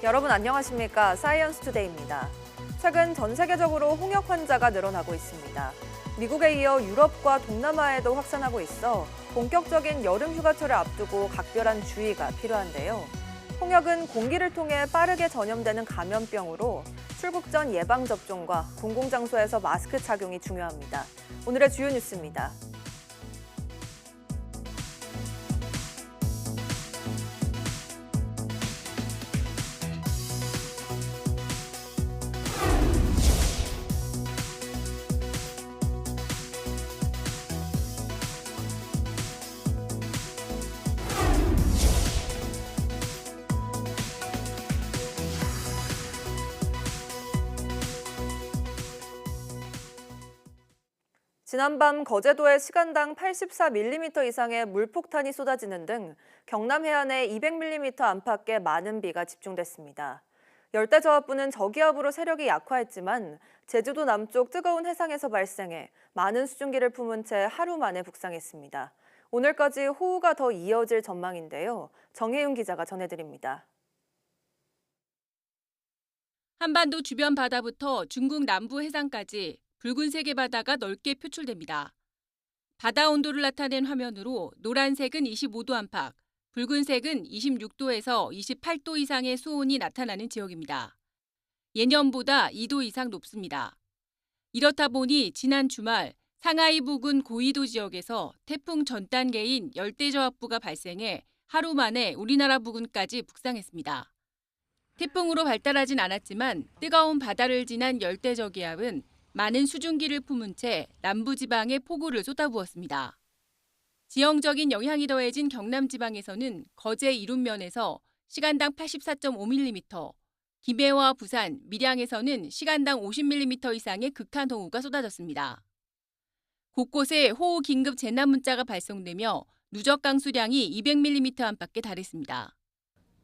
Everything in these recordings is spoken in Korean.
여러분 안녕하십니까? 사이언스 투데이입니다. 최근 전 세계적으로 홍역 환자가 늘어나고 있습니다. 미국에 이어 유럽과 동남아에도 확산하고 있어 본격적인 여름 휴가철을 앞두고 각별한 주의가 필요한데요. 홍역은 공기를 통해 빠르게 전염되는 감염병으로 출국 전 예방접종과 공공장소에서 마스크 착용이 중요합니다. 오늘의 주요 뉴스입니다. 지난밤 거제도에 시간당 84mm 이상의 물폭탄이 쏟아지는 등 경남 해안에 200mm 안팎의 많은 비가 집중됐습니다. 열대저하부는 저기압으로 세력이 약화했지만 제주도 남쪽 뜨거운 해상에서 발생해 많은 수증기를 품은 채 하루 만에 북상했습니다. 오늘까지 호우가 더 이어질 전망인데요. 정혜윤 기자가 전해드립니다. 한반도 주변 바다부터 중국 남부 해상까지 붉은색의 바다가 넓게 표출됩니다. 바다 온도를 나타낸 화면으로 노란색은 25도 안팎, 붉은색은 26도에서 28도 이상의 수온이 나타나는 지역입니다. 예년보다 2도 이상 높습니다. 이렇다 보니 지난 주말 상하이 부근 고위도 지역에서 태풍 전 단계인 열대저하부가 발생해 하루 만에 우리나라 부근까지 북상했습니다. 태풍으로 발달하진 않았지만 뜨거운 바다를 지난 열대저기압은 많은 수증기를 품은 채 남부지방에 폭우를 쏟아부었습니다. 지형적인 영향이 더해진 경남지방에서는 거제 이룸면에서 시간당 84.5mm, 김해와 부산, 밀양에서는 시간당 50mm 이상의 극한호우가 쏟아졌습니다. 곳곳에 호우 긴급 재난 문자가 발송되며 누적 강수량이 200mm 안팎에 달했습니다.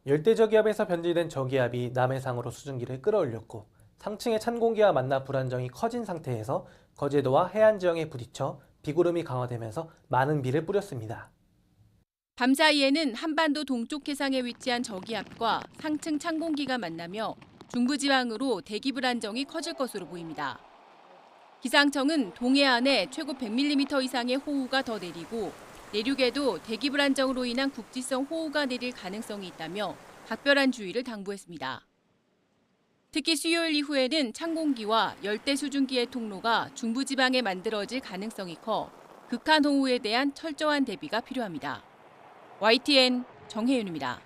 열대저기압에서 변질된 저기압이 남해상으로 수증기를 끌어올렸고 상층의 찬 공기와 만나 불안정이 커진 상태에서 거제도와 해안 지형에 부딪혀 비구름이 강화되면서 많은 비를 뿌렸습니다. 밤사이에는 한반도 동쪽 해상에 위치한 저기압과 상층 찬 공기가 만나며 중부지방으로 대기 불안정이 커질 것으로 보입니다. 기상청은 동해안에 최고 100mm 이상의 호우가 더 내리고 내륙에도 대기 불안정으로 인한 국지성 호우가 내릴 가능성이 있다며 각별한 주의를 당부했습니다. 특히 수요일 이후에는 찬 공기와 열대 수증기의 통로가 중부지방에 만들어질 가능성이 커 극한호우에 대한 철저한 대비가 필요합니다. YTN 정혜윤입니다.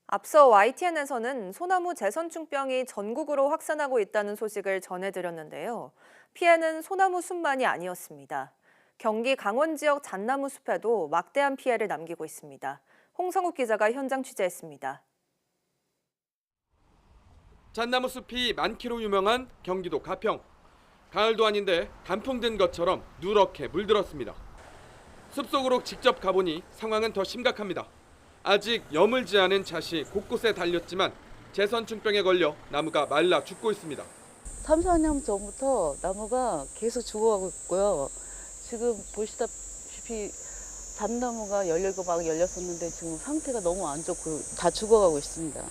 앞서 YTN에서는 소나무 제선충병이 전국으로 확산하고 있다는 소식을 전해드렸는데요. 피해는 소나무 숲만이 아니었습니다. 경기 강원 지역 잣나무 숲에도 막대한 피해를 남기고 있습니다. 홍성욱 기자가 현장 취재했습니다. 잣나무 숲이 많기로 유명한 경기도 가평. 가을도 아닌데 단풍 든 것처럼 누렇게 물들었습니다. 숲속으로 직접 가보니 상황은 더 심각합니다. 아직 여물지 않은 잣이 곳곳에 달렸지만 제선충병에 걸려 나무가 말라 죽고 있습니다. 3, 4년 전부터 나무가 계속 죽어가고 있고요. 지금 보시다시피 잣나무가 열리고 막 열렸었는데 지금 상태가 너무 안 좋고 다 죽어가고 있습니다.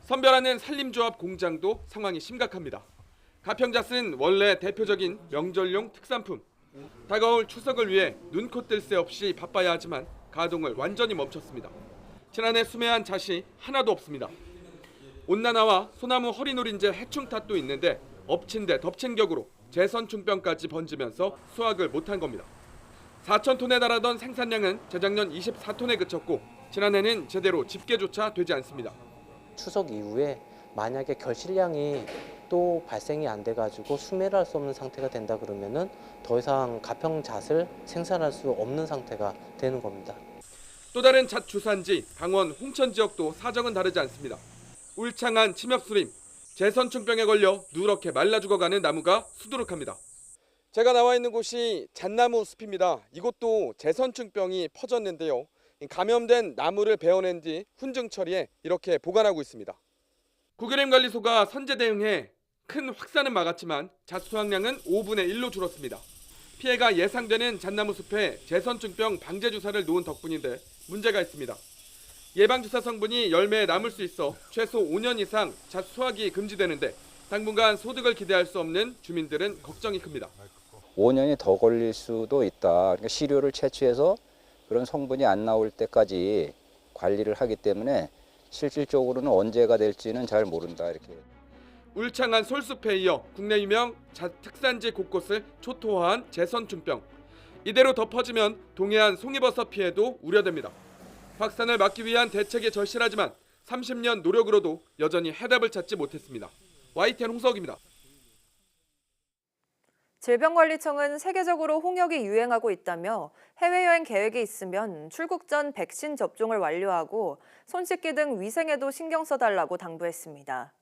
선별하는 산림조합 공장도 상황이 심각합니다. 가평잣은 원래 대표적인 명절용 특산품. 다가올 추석을 위해 눈코 뜰 새 없이 바빠야 하지만 가동을 완전히 멈췄습니다. 지난해 수매한 잣이 하나도 없습니다. 온난화와 소나무 허리노린재 해충 탓도 있는데 엎친 데 덮친 격으로 제선충병까지 번지면서 수확을 못한 겁니다. 4,000톤에 달하던 생산량은 재작년 24톤에 그쳤고 지난해는 제대로 집계조차 되지 않습니다. 추석 이후에 만약에 결실량이 또 발생이 안 돼가지고 수매를 할 수 없는 상태가 된다 그러면은 더 이상 가평잣을 생산할 수 없는 상태가 되는 겁니다. 또 다른 잣 주산지 강원 홍천 지역도 사정은 다르지 않습니다. 울창한 침엽수림, 제선충병에 걸려 누렇게 말라 죽어가는 나무가 수두룩합니다. 제가 나와 있는 곳이 잣나무 숲입니다. 이곳도 제선충병이 퍼졌는데요. 감염된 나무를 베어낸 뒤 훈증 처리해 이렇게 보관하고 있습니다. 국유림관리소가 선제 대응해 큰 확산은 막았지만 잣수확량은 5분의 1로 줄었습니다. 피해가 예상되는 잣나무 숲에 제선증병 방제 주사를 놓은 덕분인데 문제가 있습니다. 예방주사 성분이 열매에 남을 수 있어 최소 5년 이상 잣 수확이 금지되는데 당분간 소득을 기대할 수 없는 주민들은 걱정이 큽니다. 5년이 더 걸릴 수도 있다. 그러니까 시료를 채취해서 그런 성분이 안 나올 때까지 관리를 하기 때문에 실질적으로는 언제가 될지는 잘 모른다. 이렇게. 울창한 솔숲에 이어 국내 유명 잣 특산지 곳곳을 초토화한 제선충병. 이대로 더 퍼지면 동해안 송이버섯 피해도 우려됩니다. 확산을 막기 위한 대책이 절실하지만 30년 노력으로도 여전히 해답을 찾지 못했습니다. YTN 홍석입니다. 질병관리청은 세계적으로 홍역이 유행하고 있다며 해외여행 계획이 있으면 출국 전 백신 접종을 완료하고 손 씻기 등 위생에도 신경 써달라고 당부했습니다.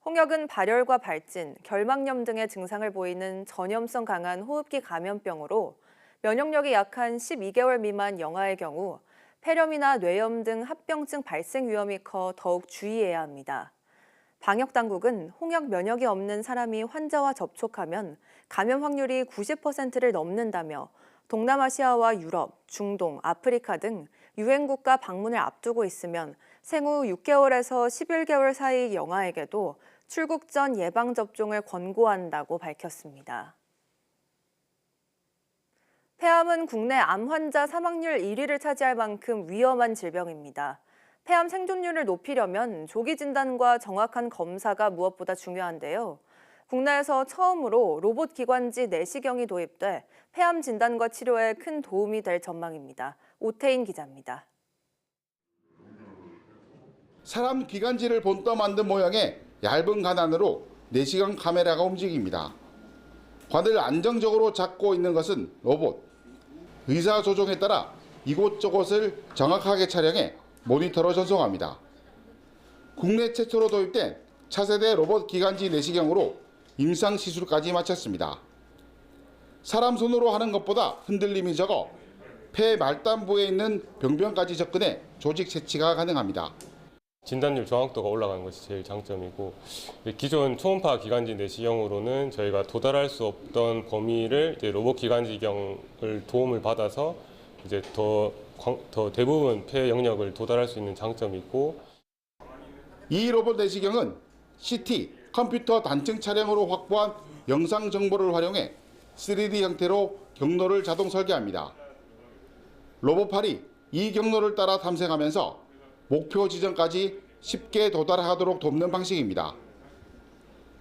홍역은 발열과 발진, 결막염 등의 증상을 보이는 전염성 강한 호흡기 감염병으로 면역력이 약한 12개월 미만 영아의 경우 폐렴이나 뇌염 등 합병증 발생 위험이 커 더욱 주의해야 합니다. 방역당국은 홍역 면역이 없는 사람이 환자와 접촉하면 감염 확률이 90%를 넘는다며 동남아시아와 유럽, 중동, 아프리카 등 유행국가 방문을 앞두고 있으면 생후 6개월에서 11개월 사이 영아에게도 출국 전 예방접종을 권고한다고 밝혔습니다. 폐암은 국내 암 환자 사망률 1위를 차지할 만큼 위험한 질병입니다. 폐암 생존율을 높이려면 조기 진단과 정확한 검사가 무엇보다 중요한데요. 국내에서 처음으로 로봇 기관지 내시경이 도입돼 폐암 진단과 치료에 큰 도움이 될 전망입니다. 오태인 기자입니다. 사람 기관지를 본떠 만든 모양의 얇은 가난으로 내시경 카메라가 움직입니다. 관을 안정적으로 잡고 있는 것은 로봇. 의사 조종에 따라 이곳저곳을 정확하게 촬영해 모니터로 전송합니다. 국내 최초로 도입된 차세대 로봇 기관지 내시경으로 임상 시술까지 마쳤습니다. 사람 손으로 하는 것보다 흔들림이 적어 폐 말단부에 있는 병변까지 접근해 조직 채취가 가능합니다. 진단율 정확도가 올라가는 것이 제일 장점이고, 기존 초음파 기관지 내시경으로는 저희가 도달할 수 없던 범위를 이제 로봇 기관지경을 도움을 받아서 이제 더 대부분 폐 영역을 도달할 수 있는 장점이 있고, 이 로봇 내시경은 CT 컴퓨터 단층 촬영으로 확보한 영상 정보를 활용해 3D 형태로 경로를 자동 설계합니다. 로봇팔이 이 경로를 따라 탐색하면서 목표 지점까지 쉽게 도달하도록 돕는 방식입니다.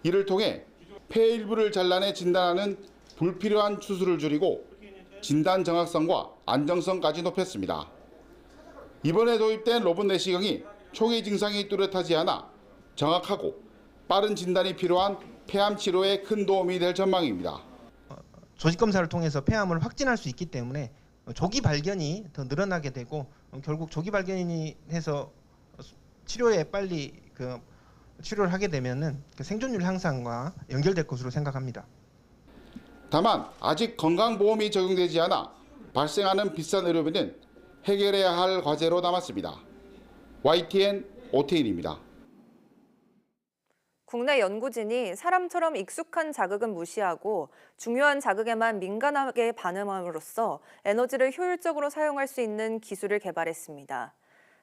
이를 통해 폐 일부를 잘라내 진단하는 불필요한 추수를 줄이고 진단 정확성과 안정성까지 높였습니다. 이번에 도입된 로봇 내시경이 초기 증상이 뚜렷하지 않아 정확하고 빠른 진단이 필요한 폐암 치료에 큰 도움이 될 전망입니다. 조직 검사를 통해서 폐암을 확진할 수 있기 때문에 조기 발견이 더 늘어나게 되고 결국 조기 발견이 해서 치료에 빨리 치료를 하게 되면은 생존율 향상과 연결될 것으로 생각합니다. 다만 아직 건강보험이 적용되지 않아 발생하는 비싼 의료비는 해결해야 할 과제로 남았습니다. YTN 오태인입니다. 국내 연구진이 사람처럼 익숙한 자극은 무시하고 중요한 자극에만 민감하게 반응함으로써 에너지를 효율적으로 사용할 수 있는 기술을 개발했습니다.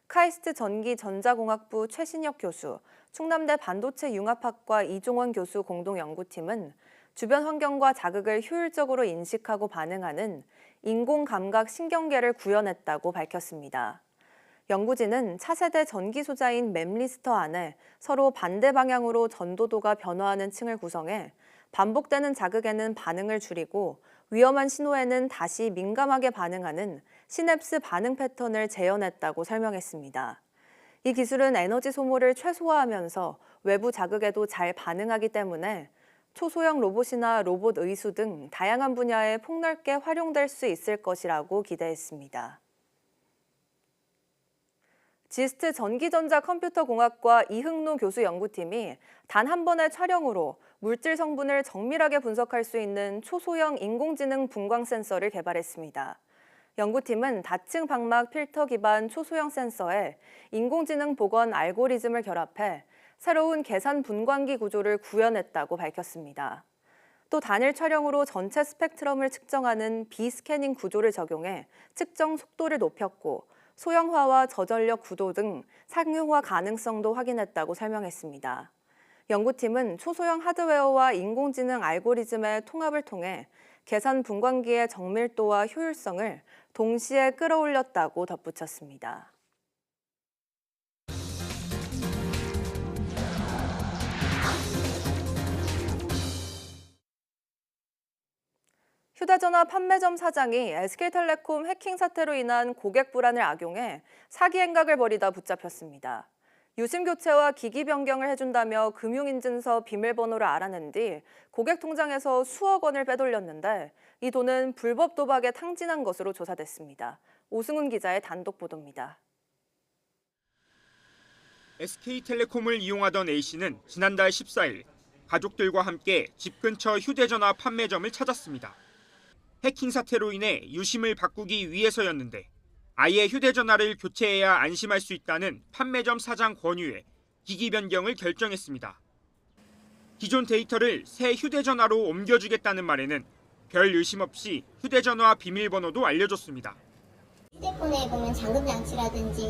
카이스트 전기전자공학부 최신혁 교수, 충남대 반도체융합학과 이종원 교수 공동연구팀은 주변 환경과 자극을 효율적으로 인식하고 반응하는 인공감각 신경계를 구현했다고 밝혔습니다. 연구진은 차세대 전기소자인 맵리스터 안에 서로 반대 방향으로 전도도가 변화하는 층을 구성해 반복되는 자극에는 반응을 줄이고 위험한 신호에는 다시 민감하게 반응하는 시냅스 반응 패턴을 재현했다고 설명했습니다. 이 기술은 에너지 소모를 최소화하면서 외부 자극에도 잘 반응하기 때문에 초소형 로봇이나 로봇 의수 등 다양한 분야에 폭넓게 활용될 수 있을 것이라고 기대했습니다. 지스트 전기전자컴퓨터공학과 이흥노 교수 연구팀이 단 한 번의 촬영으로 물질 성분을 정밀하게 분석할 수 있는 초소형 인공지능 분광 센서를 개발했습니다. 연구팀은 다층 방막 필터 기반 초소형 센서에 인공지능 복원 알고리즘을 결합해 새로운 계산 분광기 구조를 구현했다고 밝혔습니다. 또 단일 촬영으로 전체 스펙트럼을 측정하는 비스캐닝 구조를 적용해 측정 속도를 높였고 소형화와 저전력 구도 등 상용화 가능성도 확인했다고 설명했습니다. 연구팀은 초소형 하드웨어와 인공지능 알고리즘의 통합을 통해 계산 분광기의 정밀도와 효율성을 동시에 끌어올렸다고 덧붙였습니다. 휴대전화 판매점 사장이 SK텔레콤 해킹 사태로 인한 고객 불안을 악용해 사기 행각을 벌이다 붙잡혔습니다. 유심 교체와 기기 변경을 해준다며 금융인증서 비밀번호를 알아낸 뒤 고객 통장에서 수억 원을 빼돌렸는데 이 돈은 불법 도박에 탕진한 것으로 조사됐습니다. 오승훈 기자의 단독 보도입니다. SK텔레콤을 이용하던 A씨는 지난달 14일 가족들과 함께 집 근처 휴대전화 판매점을 찾았습니다. 해킹 사태로 인해 유심을 바꾸기 위해서였는데 아예 휴대전화를 교체해야 안심할 수 있다는 판매점 사장 권유에 기기 변경을 결정했습니다. 기존 데이터를 새 휴대전화로 옮겨주겠다는 말에는 별 의심 없이 휴대전화 비밀번호도 알려줬습니다. 휴대폰에 보면 잠금 장치라든지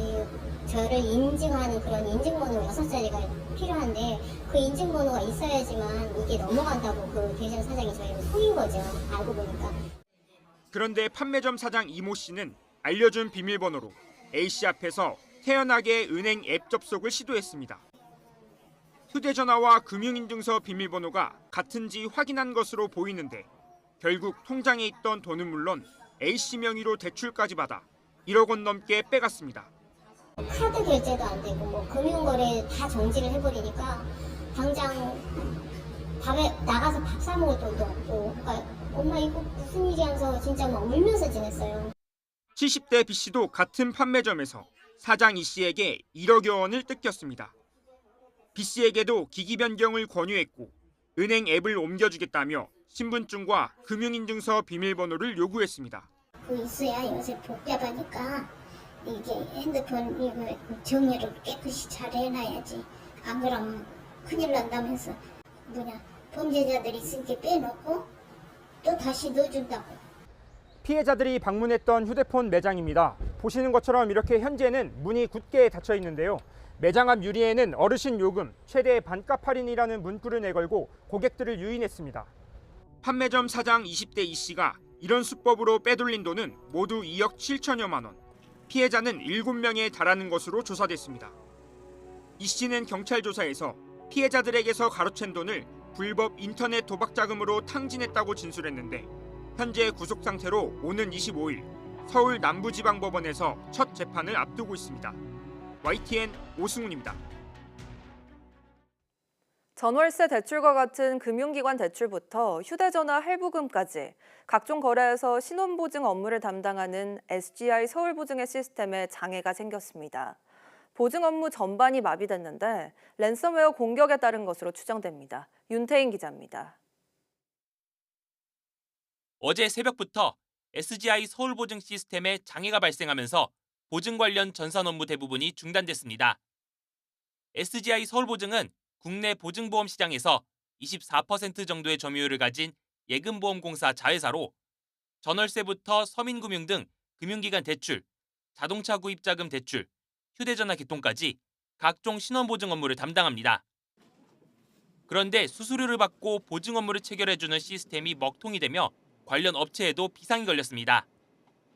저를 인증하는 그런 인증번호 6자리가 필요한데 그 인증번호가 있어야지만 이게 넘어간다고 그 대전 사장이 저희를 속인 거죠. 알고 보니까. 그런데 판매점 사장 이모 씨는 알려준 비밀번호로 A씨 앞에서 태연하게 은행 앱 접속을 시도했습니다. 휴대전화와 금융인증서 비밀번호가 같은지 확인한 것으로 보이는데 결국 통장에 있던 돈은 물론 A씨 명의로 대출까지 받아 1억 원 넘게 빼갔습니다. 카드 결제도 안 되고 뭐 금융거래 다 정지를 해버리니까 당장 밥에 나가서 밥 사 먹을 돈도 없고 그러니까 엄마 이거 무슨 일이 하면서 진짜 막 울면서 지냈어요. 70대 B씨도 같은 판매점에서 사장 E씨에게 1억여 원을 뜯겼습니다. B씨에게도 기기 변경을 권유했고 은행 앱을 옮겨주겠다며 신분증과 금융인증서 비밀번호를 요구했습니다. 그 있어야 요새 복잡하니까 이게 핸드폰 이거 정리를 깨끗이 잘 해놔야지. 안 그러면 큰일 난다면서 범죄자들이 있으니까 빼놓고 또 다시 넣어준다고. 피해자들이 방문했던 휴대폰 매장입니다. 보시는 것처럼 이렇게 현재는 문이 굳게 닫혀 있는데요. 매장 앞 유리에는 어르신 요금 최대 반값 할인이라는 문구를 내걸고 고객들을 유인했습니다. 판매점 사장 20대 E씨가 이런 수법으로 빼돌린 돈은 모두 2억 7천여만 원. 피해자는 7명에 달하는 것으로 조사됐습니다. E씨는 경찰 조사에서 피해자들에게서 가로챈 돈을 불법 인터넷 도박 자금으로 탕진했다고 진술했는데 현재 구속 상태로 오는 25일 서울 남부지방법원에서 첫 재판을 앞두고 있습니다. YTN 오승훈입니다. 전월세 대출과 같은 금융기관 대출부터 휴대전화 할부금까지 각종 거래에서 신원보증 업무를 담당하는 SGI 서울보증의 시스템에 장애가 생겼습니다. 보증 업무 전반이 마비됐는데 랜섬웨어 공격에 따른 것으로 추정됩니다. 윤태인 기자입니다. 어제 새벽부터 SGI 서울보증 시스템에 장애가 발생하면서 보증 관련 전산 업무 대부분이 중단됐습니다. SGI 서울보증은 국내 보증보험 시장에서 24% 정도의 점유율을 가진 예금보험공사 자회사로 전월세부터 서민금융 등 금융기관 대출, 자동차 구입자금 대출, 휴대전화 개통까지 각종 신원보증 업무를 담당합니다. 그런데 수수료를 받고 보증 업무를 체결해주는 시스템이 먹통이 되며 관련 업체에도 비상이 걸렸습니다.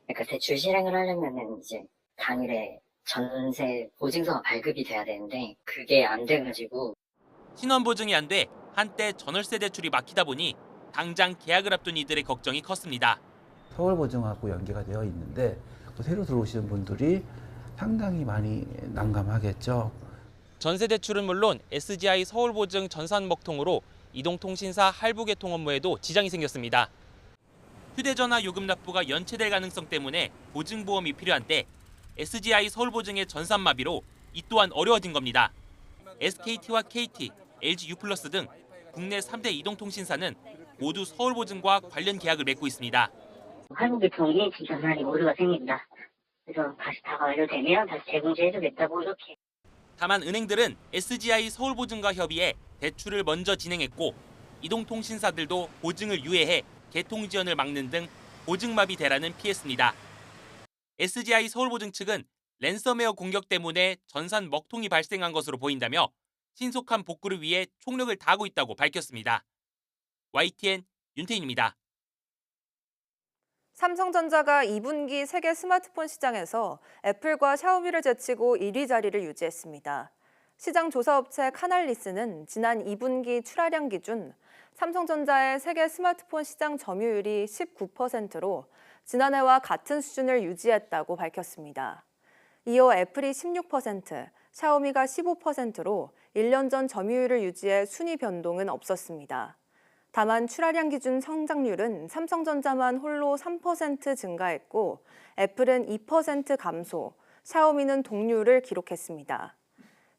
그러니까 대출 실행을 하려면 이제 당일에 전세 보증서가 발급이 돼야 되는데 그게 안 돼가지고 신원보증이 안 돼 한때 전월세 대출이 막히다 보니 당장 계약을 앞둔 이들의 걱정이 컸습니다. 서울보증하고 연계가 되어 있는데 새로 들어오시는 분들이 상당히 많이 난감하겠죠. 전세 대출은 물론 SGI 서울보증 전산 먹통으로 이동통신사 할부 개통 업무에도 지장이 생겼습니다. 휴대전화 요금 납부가 연체될 가능성 때문에 보증보험이 필요한데 SGI 서울보증의 전산 마비로 이 또한 어려워진 겁니다. SKT와 KT, LG U+ 등 국내 3대 이동통신사는 모두 서울보증과 관련 계약을 맺고 있습니다. 할부계통이 지금 전산이 오류가 생긴다. 그래서 다시 다 완료되면 다시 재공제해주겠다고 이렇게. 다만 은행들은 SGI 서울보증과 협의해 대출을 먼저 진행했고 이동통신사들도 보증을 유예해 개통 지연을 막는 등 보증마비 대란은 피했습니다. SGI 서울보증 측은 랜섬웨어 공격 때문에 전산 먹통이 발생한 것으로 보인다며 신속한 복구를 위해 총력을 다하고 있다고 밝혔습니다. YTN 윤태인입니다. 삼성전자가 2분기 세계 스마트폰 시장에서 애플과 샤오미를 제치고 1위 자리를 유지했습니다. 시장 조사업체 카날리스는 지난 2분기 출하량 기준 삼성전자의 세계 스마트폰 시장 점유율이 19%로 지난해와 같은 수준을 유지했다고 밝혔습니다. 이어 애플이 16%, 샤오미가 15%로 1년 전 점유율을 유지해 순위 변동은 없었습니다. 다만 출하량 기준 성장률은 삼성전자만 홀로 3% 증가했고 애플은 2% 감소, 샤오미는 동률을 기록했습니다.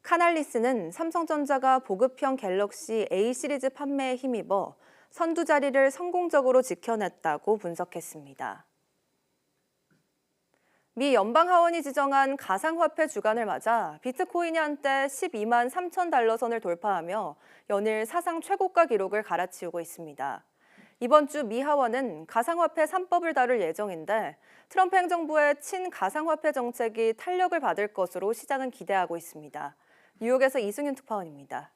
카날리스는 삼성전자가 보급형 갤럭시 A 시리즈 판매에 힘입어 선두 자리를 성공적으로 지켜냈다고 분석했습니다. 미 연방하원이 지정한 가상화폐 주간을 맞아 비트코인이 한때 12만 3천 달러 선을 돌파하며 연일 사상 최고가 기록을 갈아치우고 있습니다. 이번 주 미 하원은 가상화폐 3법을 다룰 예정인데 트럼프 행정부의 친가상화폐 정책이 탄력을 받을 것으로 시장은 기대하고 있습니다. 뉴욕에서 이승윤 특파원입니다.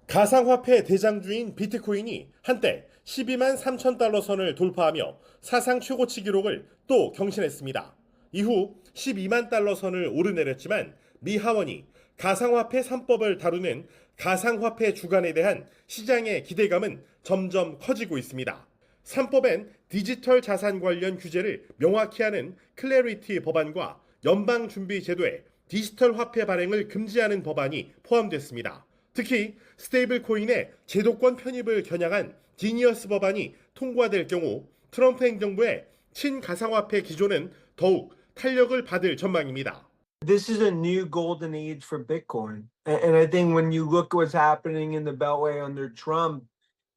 가상화폐 대장주인 비트코인이 한때 12만 3천 달러 선을 돌파하며 사상 최고치 기록을 또 경신했습니다. 이후 12만 달러 선을 오르내렸지만 미 하원이 가상화폐 3법을 다루는 가상화폐 주간에 대한 시장의 기대감은 점점 커지고 있습니다. 3법엔 디지털 자산 관련 규제를 명확히 하는 클래리티 법안과 연방준비제도에 디지털 화폐 발행을 금지하는 법안이 포함됐습니다. 특히 스테이블 코인의 제도권 편입을 겨냥한 지니어스 법안이 통과될 경우 트럼프 행정부의 친가상화폐 기조는 더욱 탄력을 받을 전망입니다. This is a new golden age for Bitcoin. And I think when you look at what's happening in the Beltway under Trump,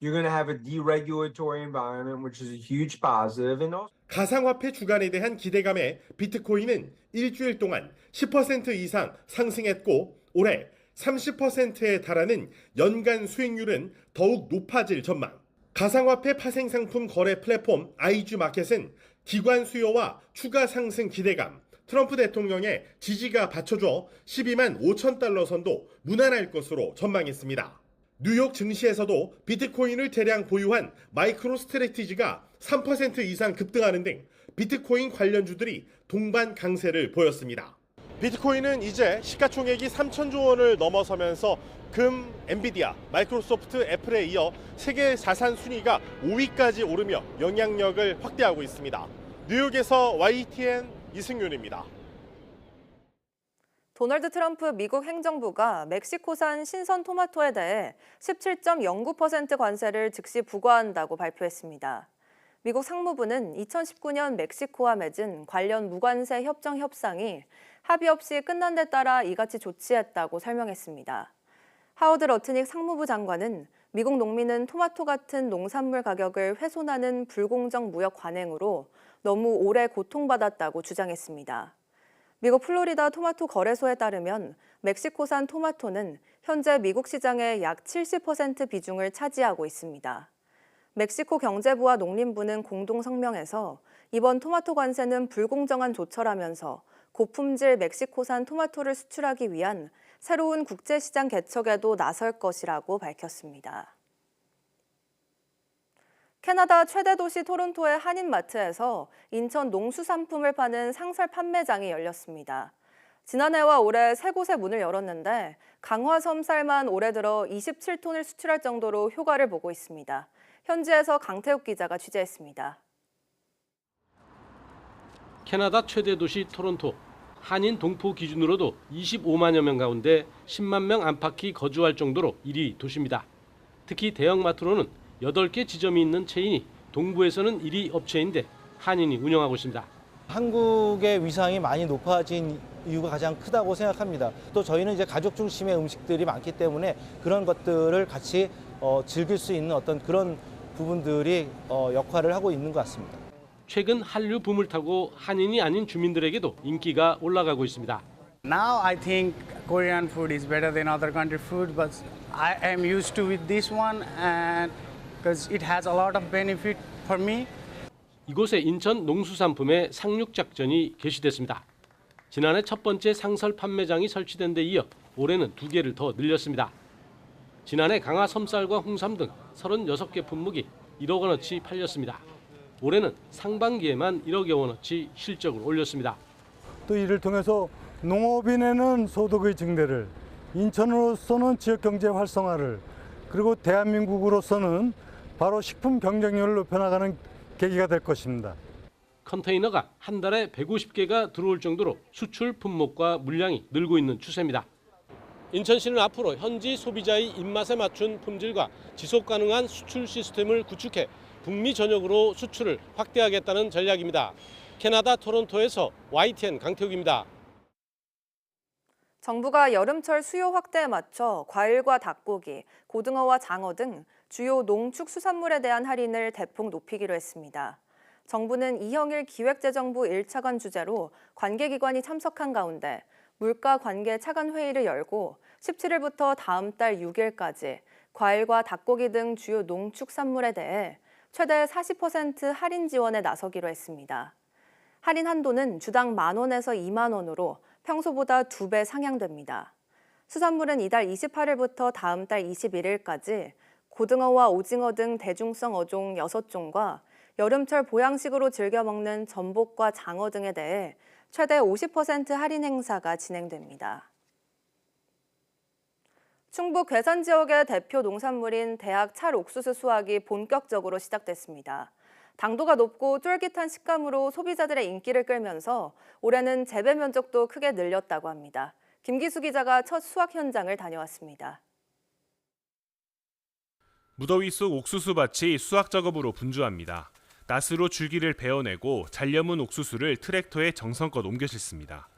you're going to have a deregulatory environment, which is a huge positive. And also 가상화폐 주간에 대한 기대감에 비트코인은 일주일 동안 10% 이상 상승했고 올해 30%에 달하는 연간 수익률은 더욱 높아질 전망. 가상화폐 파생 상품 거래 플랫폼 아이주 마켓은 기관 수요와 추가 상승 기대감, 트럼프 대통령의 지지가 받쳐줘 12만 5천 달러 선도 무난할 것으로 전망했습니다. 뉴욕 증시에서도 비트코인을 대량 보유한 마이크로 스트래티지가 3% 이상 급등하는 등 비트코인 관련주들이 동반 강세를 보였습니다. 비트코인은 이제 시가총액이 3천조 원을 넘어서면서 금, 엔비디아, 마이크로소프트, 애플에 이어 세계 자산 순위가 5위까지 오르며 영향력을 확대하고 있습니다. 뉴욕에서 YTN 이승윤입니다. 도널드 트럼프 미국 행정부가 멕시코산 신선 토마토에 대해 17.09% 관세를 즉시 부과한다고 발표했습니다. 미국 상무부는 2019년 멕시코와 맺은 관련 무관세 협정 협상이 합의 없이 끝난 데 따라 이같이 조치했다고 설명했습니다. 하워드 러트닉 상무부 장관은 미국 농민은 토마토 같은 농산물 가격을 훼손하는 불공정 무역 관행으로 너무 오래 고통받았다고 주장했습니다. 미국 플로리다 토마토 거래소에 따르면 멕시코산 토마토는 현재 미국 시장의 약 70% 비중을 차지하고 있습니다. 멕시코 경제부와 농림부는 공동 성명에서 이번 토마토 관세는 불공정한 조처라면서 고품질 멕시코산 토마토를 수출하기 위한 새로운 국제시장 개척에도 나설 것이라고 밝혔습니다. 캐나다 최대 도시 토론토의 한인마트에서 인천 농수산품을 파는 상설 판매장이 열렸습니다. 지난해와 올해 세 곳에 문을 열었는데 강화섬 쌀만 올해 들어 27톤을 수출할 정도로 효과를 보고 있습니다. 현지에서 강태욱 기자가 취재했습니다. 캐나다 최대 도시 토론토. 한인 동포 기준으로도 25만여 명 가운데 10만 명 안팎이 거주할 정도로 1위 도시입니다. 특히 대형마트로는 8개 지점이 있는 체인이 동부에서는 1위 업체인데 한인이 운영하고 있습니다. 한국의 위상이 많이 높아진 이유가 가장 크다고 생각합니다. 또 저희는 이제 가족 중심의 음식들이 많기 때문에 그런 것들을 같이 즐길 수 있는 어떤 그런 부분들이 역할을 하고 있는 것 같습니다. 최근 한류 붐을 타고 한인이 아닌 주민들에게도 인기가 올라가고 있습니다. Now I think Korean food is better than other country food, but I am used to with this one, and because it has a lot of benefit for me. 이곳의 인천 농수산품의 상륙 작전이 개시됐습니다. 지난해 첫 번째 상설 판매장이 설치된 데 이어 올해는 2개를 더 늘렸습니다. 지난해 강화 섬쌀과 홍삼 등 36개 품목이 1억 원어치 팔렸습니다. 올해는 상반기에만 1억여 원어치 실적을 올렸습니다. 또 이를 통해서 농업인에는 소득의 증대를, 인천으로서는 지역경제 활성화를, 그리고 대한민국으로서는 바로 식품 경쟁력을 높여나가는 계기가 될 것입니다. 컨테이너가 한 달에 150개가 들어올 정도로 수출 품목과 물량이 늘고 있는 추세입니다. 인천시는 앞으로 현지 소비자의 입맛에 맞춘 품질과 지속 가능한 수출 시스템을 구축해 북미 전역으로 수출을 확대하겠다는 전략입니다. 캐나다 토론토에서 YTN 강태욱입니다. 정부가 여름철 수요 확대에 맞춰 과일과 닭고기, 고등어와 장어 등 주요 농축수산물에 대한 할인을 대폭 높이기로 했습니다. 정부는 이형일 기획재정부 1차관 주재로 관계기관이 참석한 가운데 물가 관계 차관 회의를 열고 17일부터 다음 달 6일까지 과일과 닭고기 등 주요 농축산물에 대해 최대 40% 할인 지원에 나서기로 했습니다. 할인 한도는 주당 10,000원에서 20,000원으로 평소보다 2배 상향됩니다. 수산물은 이달 28일부터 다음 달 21일까지 고등어와 오징어 등 대중성 어종 6종과 여름철 보양식으로 즐겨 먹는 전복과 장어 등에 대해 최대 50% 할인 행사가 진행됩니다. 충북 괴산 지역의 대표 농산물인 대학 찰옥수수 수확이 본격적으로 시작됐습니다. 당도가 높고 쫄깃한 식감으로 소비자들의 인기를 끌면서 올해는 재배 면적도 크게 늘렸다고 합니다. 김기수 기자가 첫 수확 현장을 다녀왔습니다. 무더위 속 옥수수밭이 수확 작업으로 분주합니다. 낫으로 줄기를 베어내고 잘려문 옥수수를 트랙터에 정성껏 옮겨 싣습니다.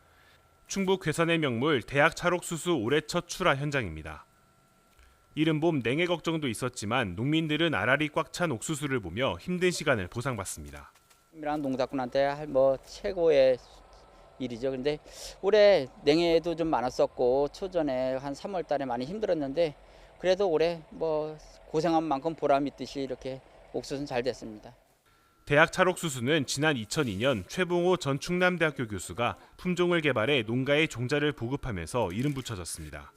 충북 괴산의 명물 대학 찰옥수수 올해 첫 출하 현장입니다. 이른 봄 냉해 걱정도 있었지만 농민들은 알알이 꽉 찬 옥수수를 보며 힘든 시간을 보상받습니다. 농작꾼한테 최고의 일이죠. 그런데 올해 냉해도 좀 많았었고 초전에 한 3월 달에 많이 힘들었는데 그래도 올해 고생한 만큼 보람 있듯이 이렇게 옥수수는 잘 됐습니다. 대학 찰옥수수는 지난 2002년 최봉호 전 충남대학교 교수가 품종을 개발해 농가에 종자를 보급하면서 이름 붙여졌습니다.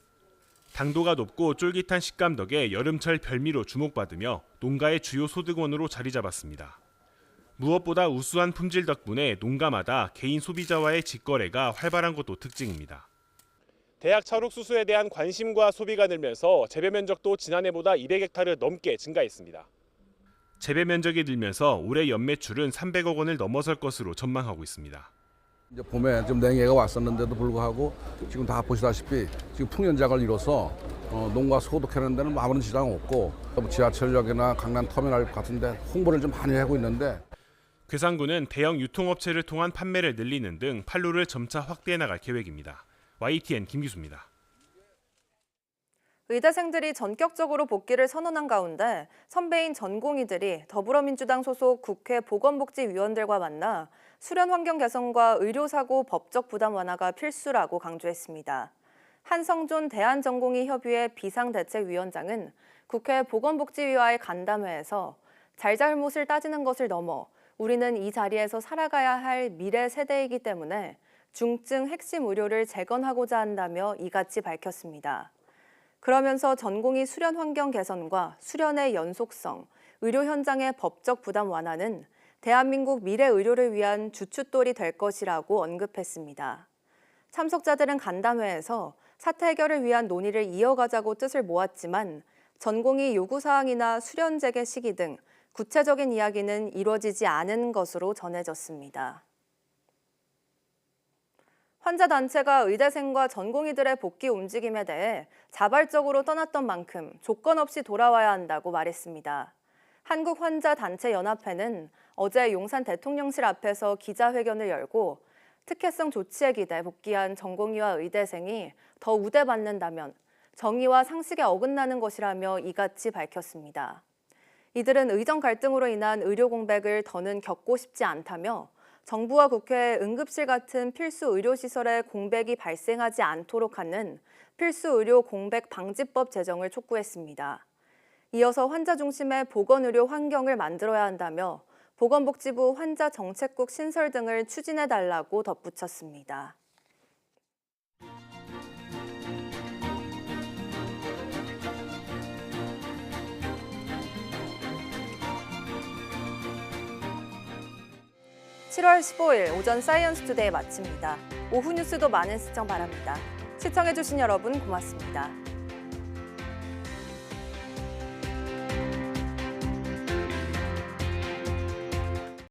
당도가 높고 쫄깃한 식감 덕에 여름철 별미로 주목받으며 농가의 주요 소득원으로 자리 잡았습니다. 무엇보다 우수한 품질 덕분에 농가마다 개인 소비자와의 직거래가 활발한 것도 특징입니다. 대학 찰옥수수에 대한 관심과 소비가 늘면서 재배 면적도 지난해보다 200헥타르 넘게 증가했습니다. 재배 면적이 늘면서 올해 연매출은 300억 원을 넘어설 것으로 전망하고 있습니다. 이제 봄에 좀 냉해가 왔었는데도 불구하고 지금 다 보시다시피 지금 풍년작을 이뤄서 농가 소득하는 데는 아무런 지장 없고 지하철역이나 강남 터미널 같은 데 홍보를 좀 많이 하고 있는데 괴산군은 대형 유통업체를 통한 판매를 늘리는 등 판로를 점차 확대해 나갈 계획입니다. YTN 김기수입니다. 의대생들이 전격적으로 복귀를 선언한 가운데 선배인 전공의들이 더불어민주당 소속 국회 보건복지위원들과 만나 수련 환경 개선과 의료사고 법적 부담 완화가 필수라고 강조했습니다. 한성존 대한전공의협의회 비상대책위원장은 국회 보건복지위와의 간담회에서 잘잘못을 따지는 것을 넘어 우리는 이 자리에서 살아가야 할 미래 세대이기 때문에 중증 핵심 의료를 재건하고자 한다며 이같이 밝혔습니다. 그러면서 전공의 수련 환경 개선과 수련의 연속성, 의료 현장의 법적 부담 완화는 대한민국 미래 의료를 위한 주춧돌이 될 것이라고 언급했습니다. 참석자들은 간담회에서 사태 해결을 위한 논의를 이어가자고 뜻을 모았지만 전공의 요구사항이나 수련 재개 시기 등 구체적인 이야기는 이루어지지 않은 것으로 전해졌습니다. 환자 단체가 의대생과 전공의들의 복귀 움직임에 대해 자발적으로 떠났던 만큼 조건 없이 돌아와야 한다고 말했습니다. 한국환자단체연합회는 어제 용산 대통령실 앞에서 기자회견을 열고 특혜성 조치에 기대 복귀한 전공의와 의대생이 더 우대받는다면 정의와 상식에 어긋나는 것이라며 이같이 밝혔습니다. 이들은 의정 갈등으로 인한 의료 공백을 더는 겪고 싶지 않다며 정부와 국회에 응급실 같은 필수 의료시설에 공백이 발생하지 않도록 하는 필수 의료 공백 방지법 제정을 촉구했습니다. 이어서 환자 중심의 보건의료 환경을 만들어야 한다며 보건복지부 환자정책국 신설 등을 추진해달라고 덧붙였습니다. (7월 15일) 오전 사이언스 투데이 마칩니다. 오후 뉴스도 많은 시청 바랍니다. 시청해주신 여러분 고맙습니다.